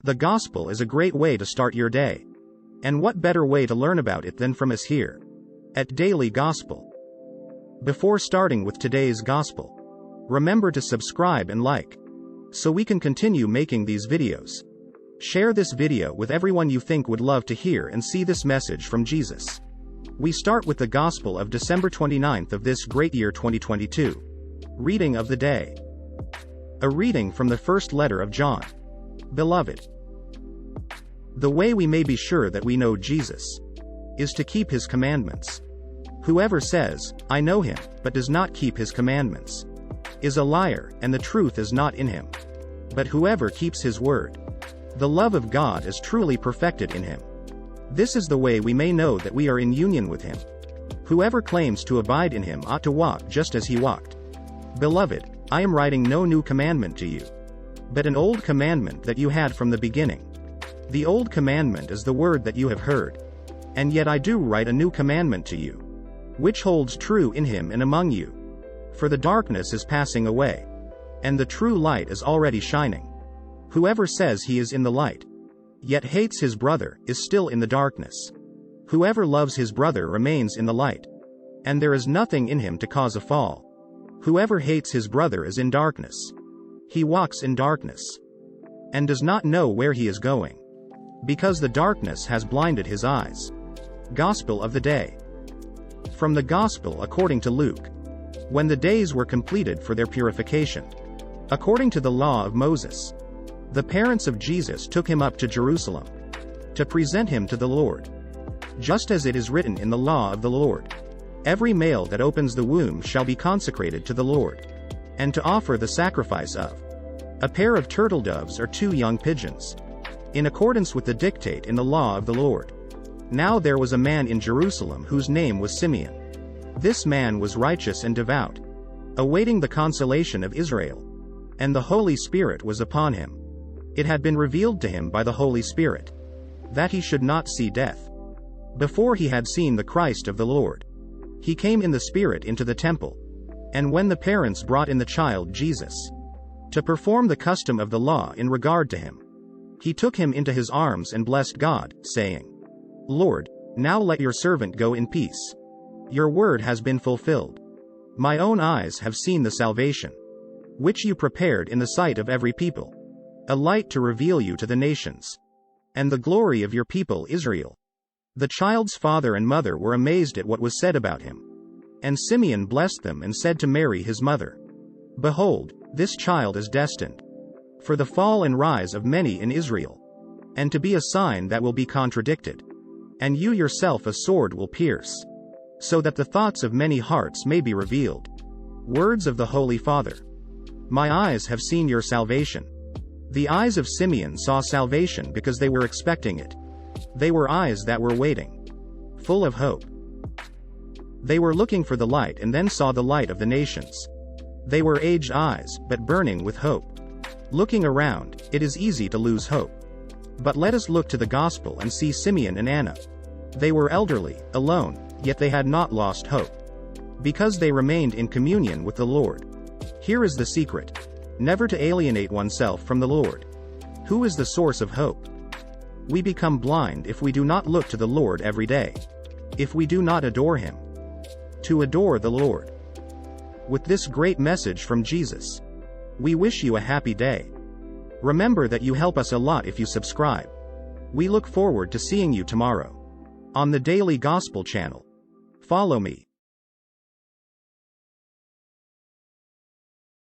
The gospel is a great way to start your day. And what better way to learn about it than from us here at Daily Gospel? Before starting with today's gospel, remember to subscribe and like, so we can continue making these videos. Share this video with everyone you think would love to hear and see this message from Jesus. We start with the Gospel of December 29th of this great year 2022. Reading of the day. A reading from the first letter of John. Beloved, the way we may be sure that we know Jesus is to keep his commandments. Whoever says, I know him, but does not keep his commandments, is a liar, and the truth is not in him. But whoever keeps his word, the love of God is truly perfected in him. This is the way we may know that we are in union with him. Whoever claims to abide in him ought to walk just as he walked. Beloved, I am writing no new commandment to you, but an old commandment that you had from the beginning. The old commandment is the word that you have heard. And yet I do write a new commandment to you, which holds true in him and among you. For the darkness is passing away, and the true light is already shining. Whoever says he is in the light, yet hates his brother, is still in the darkness. Whoever loves his brother remains in the light, and there is nothing in him to cause a fall. Whoever hates his brother is in darkness. He walks in darkness, and does not know where he is going, because the darkness has blinded his eyes. Gospel of the day. From the Gospel according to Luke. When the days were completed for their purification, according to the law of Moses, the parents of Jesus took him up to Jerusalem to present him to the Lord. Just as it is written in the law of the Lord, every male that opens the womb shall be consecrated to the Lord, and to offer the sacrifice of a pair of turtle doves or 2 young pigeons, in accordance with the dictate in the law of the Lord. Now there was a man in Jerusalem whose name was Simeon. This man was righteous and devout, awaiting the consolation of Israel. And the Holy Spirit was upon him. It had been revealed to him by the Holy Spirit that he should not see death before he had seen the Christ of the Lord. He came in the Spirit into the temple. And when the parents brought in the child Jesus to perform the custom of the law in regard to him, he took him into his arms and blessed God, saying, Lord, now let your servant go in peace. Your word has been fulfilled. My own eyes have seen the salvation, which you prepared in the sight of every people, a light to reveal you to the nations, and the glory of your people Israel. The child's father and mother were amazed at what was said about him. And Simeon blessed them and said to Mary his mother, Behold, this child is destined for the fall and rise of many in Israel, and to be a sign that will be contradicted. And you yourself a sword will pierce, so that the thoughts of many hearts may be revealed. Words of the Holy Father. My eyes have seen your salvation. The eyes of Simeon saw salvation because they were expecting it. They were eyes that were waiting, full of hope. They were looking for the light and then saw the light of the nations. They were aged eyes, but burning with hope. Looking around, it is easy to lose hope. But let us look to the Gospel and see Simeon and Anna. They were elderly, alone, yet they had not lost hope, because they remained in communion with the Lord. Here is the secret: never to alienate oneself from the Lord, who is the source of hope. We become blind if we do not look to the Lord every day, if we do not adore him. To adore the Lord. With this great message from Jesus, we wish you a happy day. Remember that you help us a lot if you subscribe. We look forward to seeing you tomorrow on the Daily Gospel channel. Follow me